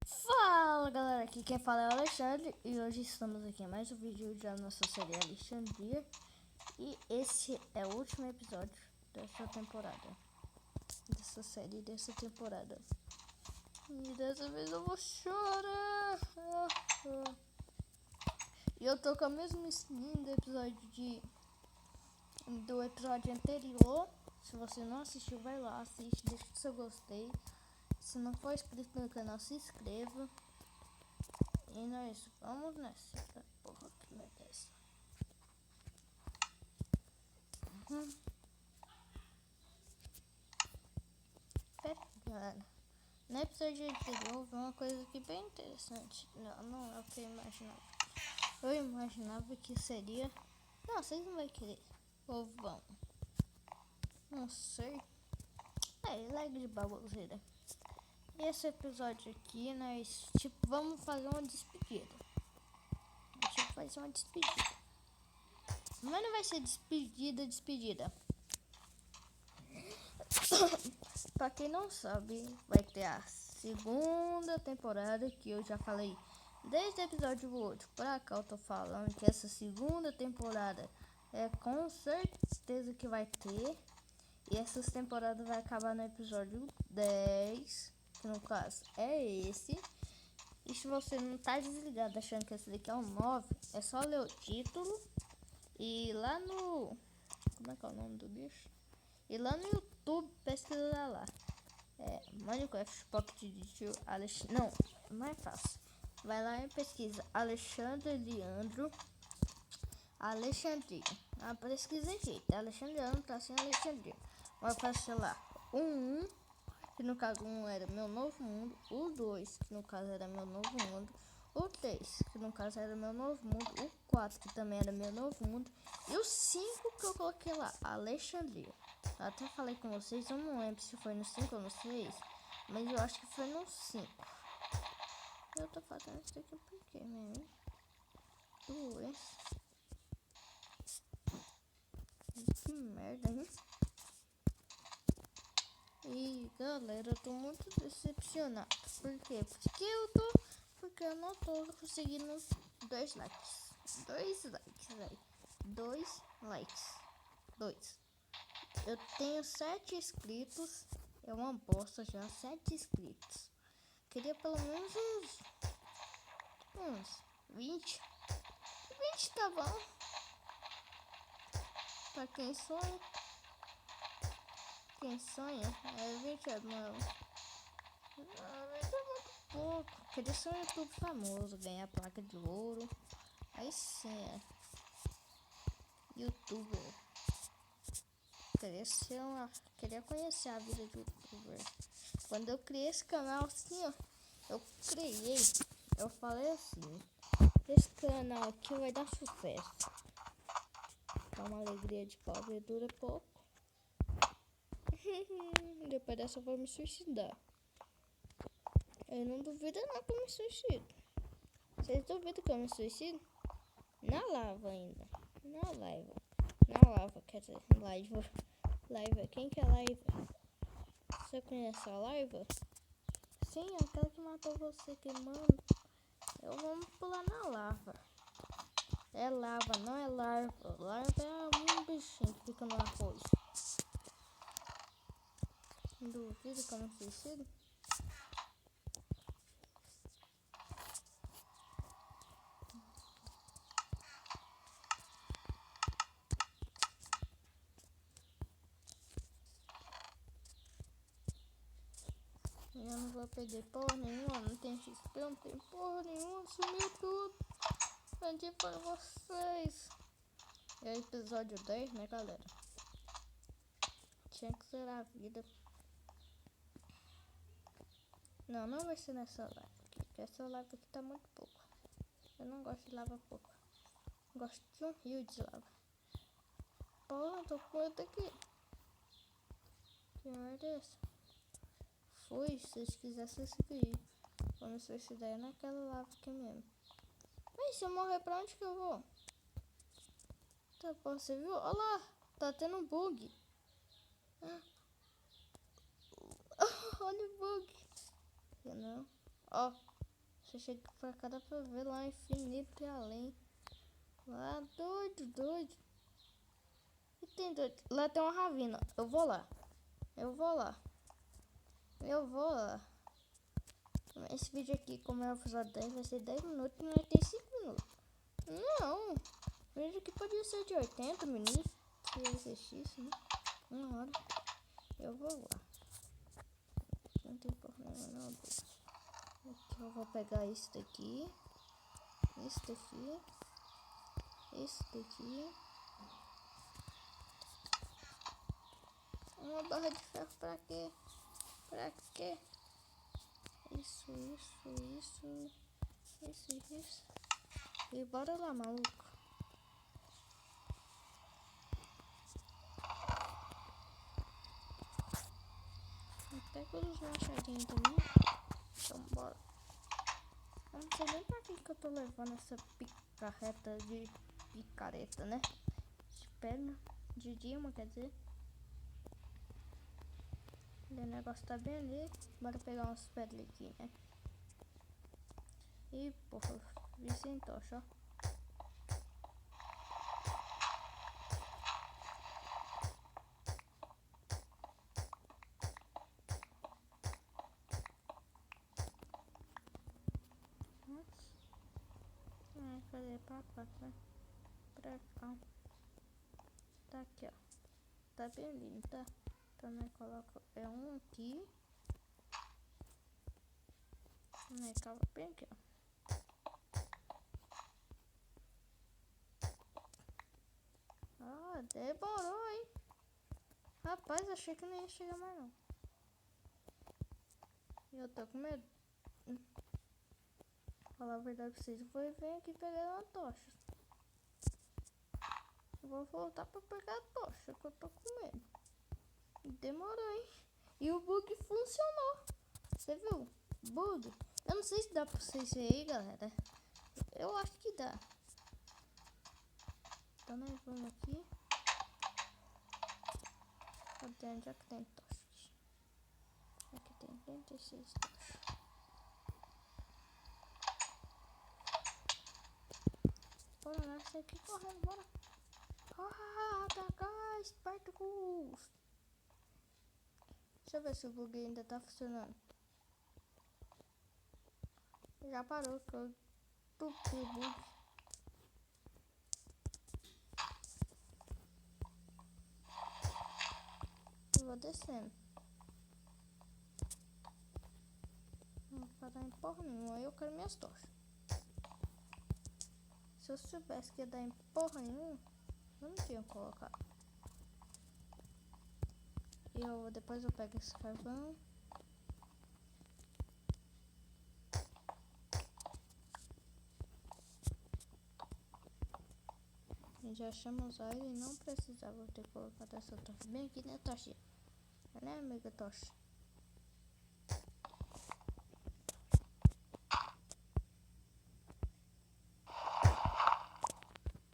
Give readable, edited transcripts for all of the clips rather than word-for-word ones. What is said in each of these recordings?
Fala galera, aqui quem fala é o Alexandre e hoje estamos aqui em mais um vídeo da nossa série Alexandria. E esse é o último episódio dessa temporada, dessa série, dessa temporada. E dessa vez eu vou chorar. E eu tô com a mesma skin do episódio anterior. Se você não assistiu, vai lá, assiste, deixa o seu gostei. Se não for inscrito no canal, se inscreva. E nós vamos nessa. Porra, que merda é essa? Galera, no episódio anterior houve uma coisa aqui bem interessante. Não é o que eu imaginava. Eu imaginava que seria... Não, vocês não vão querer. Ou vão. Não sei. Lag de baboseira. E esse episódio aqui, nós, vamos fazer uma despedida. Fazer uma despedida. Mas não vai ser despedida. Pra quem não sabe, vai ter a segunda temporada, que eu já falei desde o episódio 8 pra cá. Eu tô falando que essa segunda temporada é com certeza que vai ter. E essa temporada vai acabar no episódio 10, que no caso é esse. E se você não tá desligado achando que esse daqui é o 9, é só ler o título. E lá no... Como é que é o nome do bicho? E lá no YouTube, pesquisa lá. Minecraft Pocket Edition Alexandre. Não é fácil. Vai lá e pesquisa Alexandre Leandro Alexandria. A pesquisa é jeito. Alexandre Leandro tá sem Alexandria. Vai aparecer lá o 1, que no caso 1 era meu novo mundo. O 2, que no caso era meu novo mundo. O 3, que no caso era meu novo mundo. O 4, que também era meu novo mundo. E o 5 que eu coloquei lá, Alexandria. Eu até falei com vocês, eu não lembro se foi no 5 ou no 6, mas eu acho que foi no 5. Eu tô fazendo isso aqui por quê, mesmo? Que merda, hein? E galera, eu tô muito decepcionado. Por quê? Porque eu não tô conseguindo 2 likes. 2 likes, velho. 2 likes. 2. Eu tenho 7 inscritos. É uma bosta já, 7 inscritos. Queria pelo menos uns 20. 20 tá bom. Pra quem sonha. Quem sonha é 20 não. 20 é muito pouco. Queria ser um YouTube famoso, ganhar placa de ouro. Aí sim, YouTuber. Queria conhecer a vida de YouTuber. Quando eu criei esse canal assim, ó, eu falei assim, esse canal aqui vai dar sucesso. Dá uma alegria de pobre, dura pouco. Depois dessa eu vou me suicidar. Eu não duvido não que eu me suicido. Vocês duvidam que eu me suicido? Na lava ainda. Na lava, quer dizer, live. Quem que é live? Você conhece a live? Sim, aquela que matou você queimando. Eu vou pular na lava. É lava, não é larva. Larva é um bichinho que fica no arroz. Duvido que eu me suicido? Eu não vou perder porra nenhuma, não tem XP, não tem porra nenhuma, sumiu tudo. Perdi para vocês. É episódio 10, né, galera? Tinha que ser a vida. Não vai ser nessa live aqui, porque essa live aqui tá muito pouco. Eu não gosto de lava pouco. Gosto de um rio de lava. Porra, tô com medo aqui. Que merda é essa? Fui, se vocês quisessem seguir. Vou me suicidar naquela lava aqui mesmo. Mas se eu morrer, pra onde que eu vou? Tá, você viu? Olha lá, tá tendo um bug. Olha o bug. Não. Ó, você chega pra cá, dá pra ver lá infinito e além. Lá, doido, doido. E tem doido. Lá tem uma ravina. Eu vou lá. Eu vou lá. Eu vou lá. Esse vídeo aqui, como é o episódio 10, vai ser 10 minutos, não vai ter 5 minutos. Não. O vídeo aqui podia ser de 80 minutos. Se exercício, né? 1 hora. Eu vou lá. Não tem problema não. Aqui eu vou pegar esse daqui. Esse daqui. Esse daqui. Uma barra de ferro pra quê? Pra quê? Isso. E bora lá, maluco. Pega os machadinhos também. Então bora. Eu não sei nem pra que eu tô levando essa picareta de picareta, né? De perna. De Dilma, quer dizer. O negócio tá bem ali. Bora pegar umas pedras aqui, né? E porra, vi sem tocha, ó. Cadê? Pra cá, né? Pra cá. Tá aqui, ó. Tá bem lindo, tá? Então, nós coloca um aqui. Nós cava bem aqui, ó. Ah, demorou, hein? Rapaz, achei que não ia chegar mais, não. Eu tô com medo. Falar a verdade pra vocês, eu vou vir aqui pegar uma tocha. Eu vou voltar pra pegar a tocha, que eu tô com medo. Demorou, hein? E o bug funcionou. Você viu? Bug. Eu não sei se dá pra vocês verem aí, galera. Eu acho que dá. Então nós vamos aqui. Cadê? Onde é que tem tochas? Aqui tem 36 tochas. Bora lá, sai aqui correndo, bora. Atacar, Spartacus. Deixa eu ver se o bug ainda tá funcionando. Já parou, que eu tupi o bug. Eu vou descendo. Não vou parar em porra nenhuma, aí eu quero minhas tochas. Se eu soubesse que ia dar em porra nenhuma, eu não tinha colocado. E depois eu pego esse carvão. E já achamos a ele e não precisava ter colocado essa tocha bem aqui, né, tocha? Né, amiga tocha?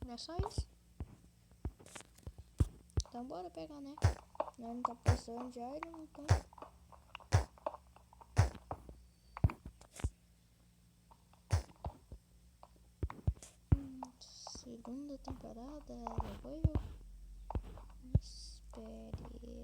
Não é só isso. Então bora pegar, né? Nós não tá precisando de iron, então. Segunda temporada, depois eu... Espere.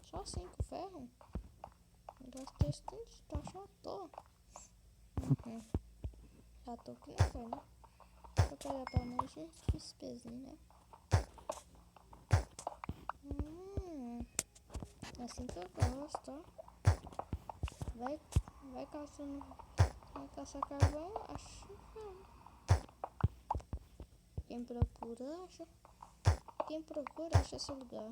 Só 5 ferros? Gastei esse tanto de tocha à toa. Já tô que não foi, né? Vou pegar pelo menos esse pezinho, né? Assim que eu gosto, ó. Vai caçando. Vai caçar carvão, acho que quem procura, acha. Quem procura, acha esse lugar.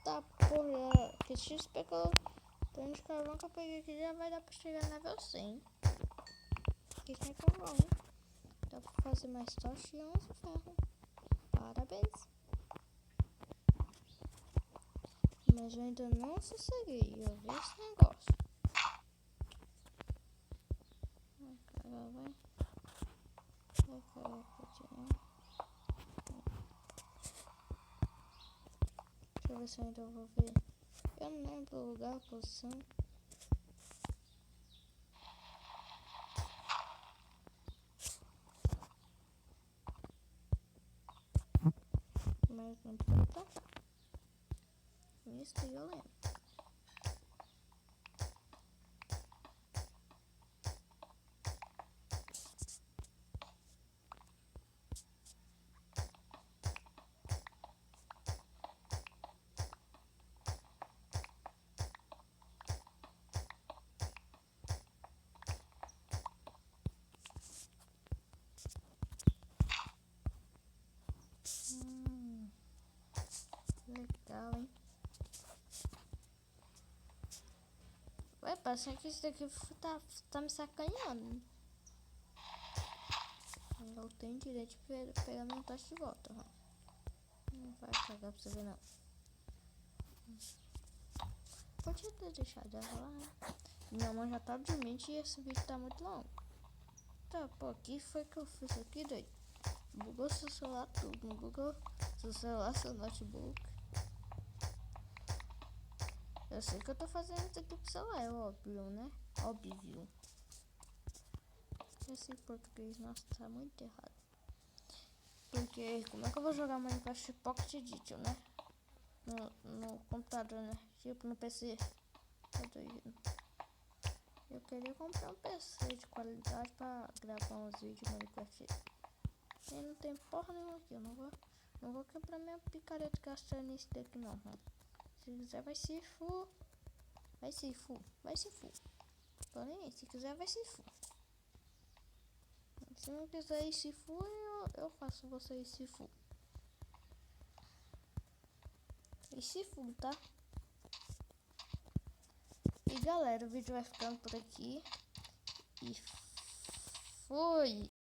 Tá, porra, que XP que eu Então de carvão que eu peguei aqui já vai dar pra chegar no level 100. Aqui tem carvão. Dá pra fazer mais tocha e 11 ferro. Parabéns. Mas eu ainda não sosseguei. Eu vi esse negócio. Deixa eu ver se eu ainda vou ver. Eu não lembro o lugar, a posição. Mas não precisa plantar. Isso que eu lembro. Legal, hein? Ué, parece que isso daqui tá me sacaneando. Eu tenho direito de pegar minha taxa de volta. Não vai cagar pra você ver, não. Podia ter deixado ela lá, né? Minha mãe já tá dormindo e esse vídeo tá muito longo. Tá, pô, o que foi que eu fiz aqui, doido? Bugou seu celular tudo, não bugou seu celular, seu notebook. Eu sei que eu tô fazendo isso aqui pro celular, é óbvio, né? Óbvio. Esse português, nossa, tá muito errado. Porque como é que eu vou jogar Minecraft Pocket Edition, né? No computador, né? Tipo no PC. Eu queria comprar um PC de qualidade pra gravar uns vídeos Minecraft. E não tem porra nenhuma aqui. Eu não vou quebrar minha picareta gastando nisso daqui não. Se quiser vai se fu. Vai se fu. Vai se fu. Tô nem aí. Se quiser vai se fu. Se não quiser ir se fu, eu faço você ir se fu. E se fu, tá? E galera, o vídeo vai ficando por aqui. E fui!